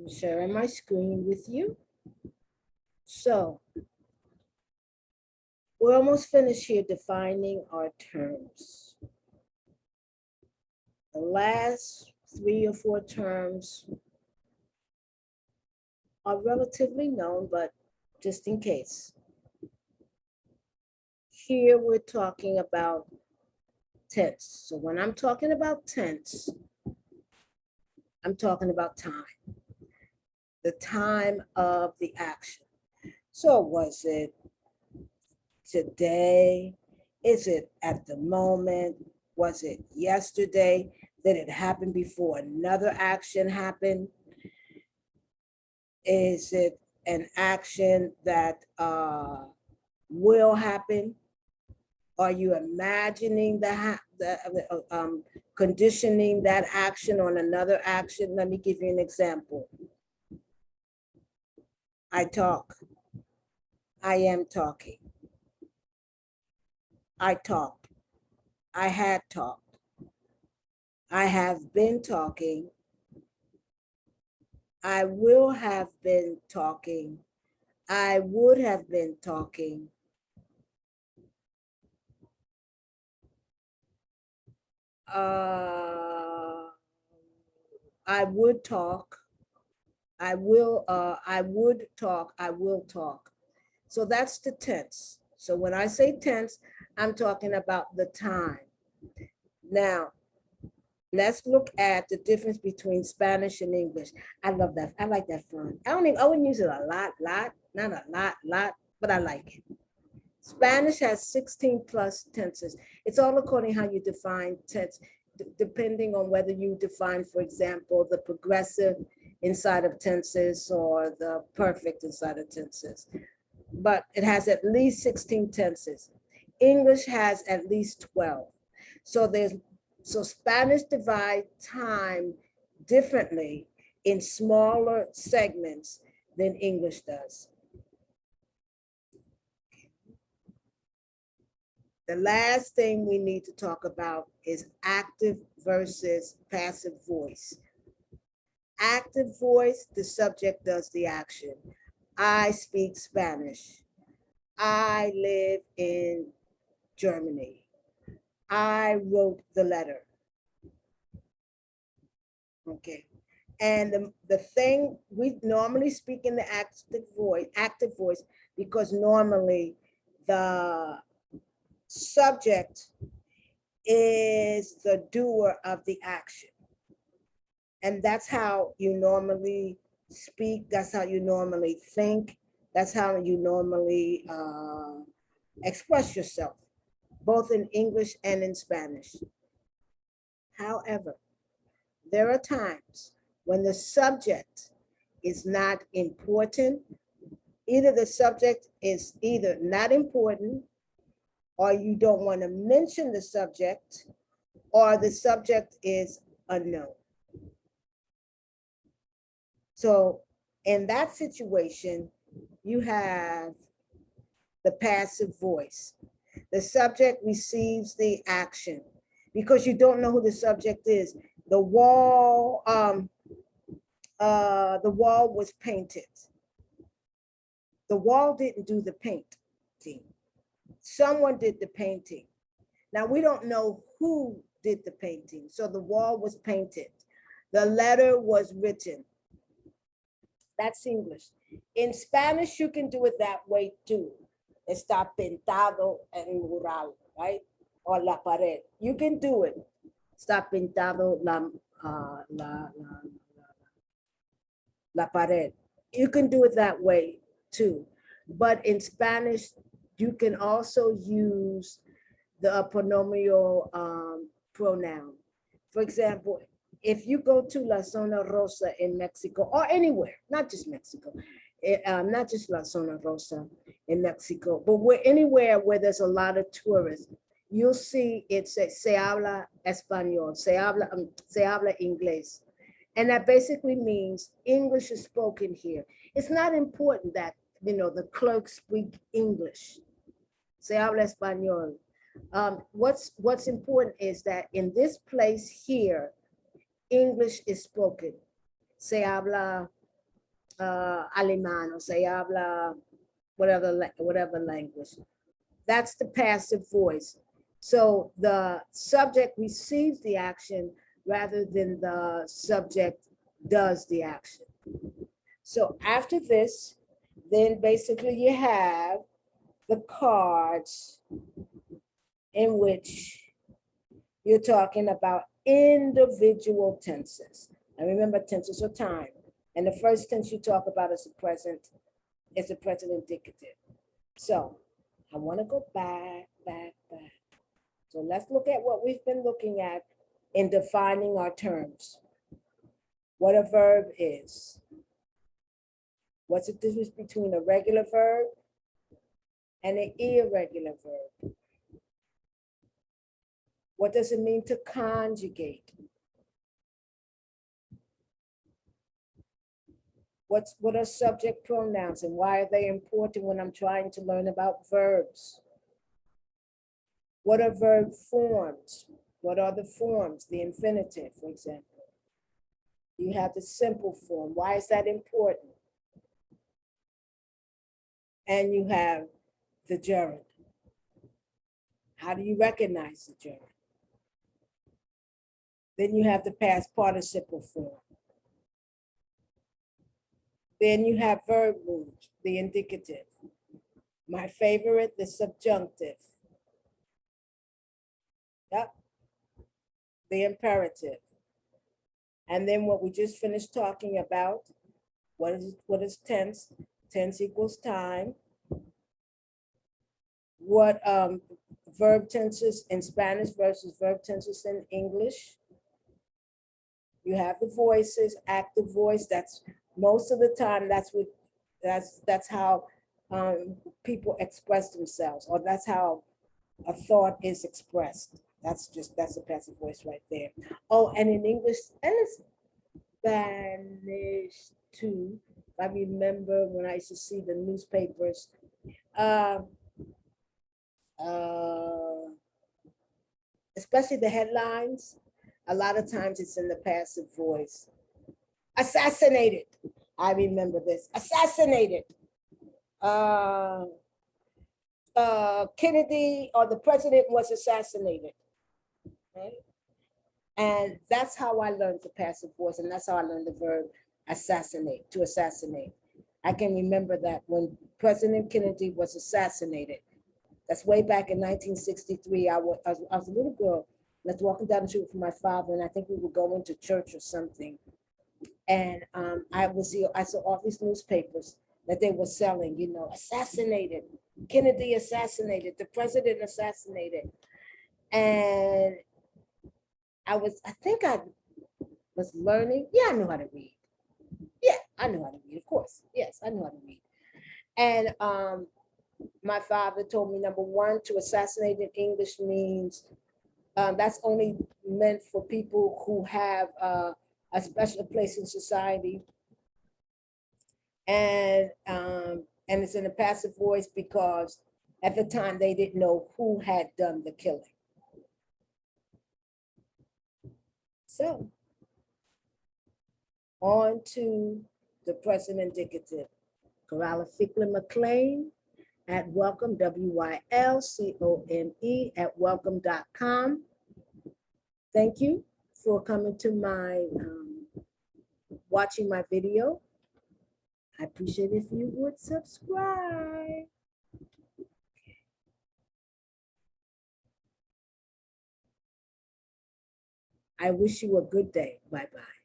I'm sharing my screen with you. So we're almost finished here defining our terms. The last 3 or 4 terms are relatively known, but just in case. Here we're talking about tense. So when I'm talking about tense, I'm talking about time, the time of the action. So was it today? Is it at the moment? Was it yesterday? Did it happen before another action happened? Is it an action that will happen? Are you imagining conditioning that action on another action? Let me give you an example. I talk. I am talking. I talked. I had talked. I have been talking. I will have been talking. I would have been talking. I would talk. I would talk. I will talk. So that's the tense. So when I say tense, I'm talking about the time. Now, let's look at the difference between Spanish and English. I love that. I like that font. I wouldn't use it a lot, not a lot, but I like it. Spanish has 16 plus tenses. It's all according how you define tense, depending on whether you define, for example, the progressive inside of tenses or the perfect inside of tenses. But it has at least 16 tenses. English has at least 12. So Spanish divides time differently in smaller segments than English does. The last thing we need to talk about is active versus passive voice. Active voice, the subject does the action. I speak Spanish. I live in Germany. I wrote the letter. Okay. And the thing, we normally speak in the active voice, because normally the subject is the doer of the action. And that's how you normally speak. That's how you normally think. That's how you normally express yourself, both in English and in Spanish. However, there are times when the subject is not important. Either the subject is either not important, or you don't want to mention the subject, or the subject is unknown. So in that situation, you have the passive voice. The subject receives the action because you don't know who the subject is. The wall was painted. The wall didn't do the painting. Someone did the painting. Now we don't know who did the painting. So the wall was painted. The letter was written. That's English. In Spanish, you can do it that way too. Está pintado en mural, right? Or la pared. You can do it. Está pintado la pared. You can do it that way too. But in Spanish, you can also use the pronominal pronoun. For example, if you go to La Zona Rosa in Mexico, or anywhere, not just Mexico, not just La Zona Rosa in Mexico, but anywhere where there's a lot of tourists, you'll see it says se habla español, se habla inglés. And that basically means English is spoken here. It's not important that, the clerks speak English. Se habla español. What's important is that in this place here, English is spoken. Se habla alemán, o se habla whatever language. That's the passive voice. So the subject receives the action rather than the subject does the action. So after this, then basically you have the cards in which you're talking about individual tenses. And remember, tenses are time. And the first tense you talk about is the present indicative. So I want to go back. So let's look at what we've been looking at in defining our terms. What a verb is. What's the difference between a regular verb and an irregular verb? What does it mean to conjugate? What are subject pronouns and why are they important when I'm trying to learn about verbs? What are verb forms? What are the forms? The infinitive, for example. You have the simple form. Why is that important? And you have the gerund. How do you recognize the gerund? Then you have the past participle form. Then you have verb moods, the indicative. My favorite, the subjunctive. Yep. The imperative. And then what we just finished talking about, what is tense? Tense equals time. What verb tenses in Spanish versus verb tenses in English. You have the voices, active voice. That's most of the time. That's how people express themselves, or that's how a thought is expressed. That's a passive voice right there. Oh, and in English and in Spanish too. I remember when I used to see the newspapers. Especially the headlines, a lot of times it's in the passive voice. Assassinated. I remember this. Assassinated. Kennedy or the president was assassinated. Right? And that's how I learned the passive voice, and that's how I learned the verb assassinate, to assassinate. I can remember that when President Kennedy was assassinated. That's way back in 1963. I was a little girl. I was walking down the street with my father, and I think we were going to church or something. And I saw all these newspapers that they were selling, assassinated, Kennedy assassinated, the president assassinated. And I think I was learning. Yeah, I knew how to read. Yeah, I knew how to read, of course. Yes, I knew how to read. And my father told me, number one, to assassinate in English means that's only meant for people who have a special place in society. And it's in a passive voice because at the time they didn't know who had done the killing. So on to the present indicative. Coralla Fickler McLean at welcome, WYLCOME at welcome.com. Thank you for coming to my, watching my video. I appreciate if you would subscribe. I wish you a good day. Bye-bye.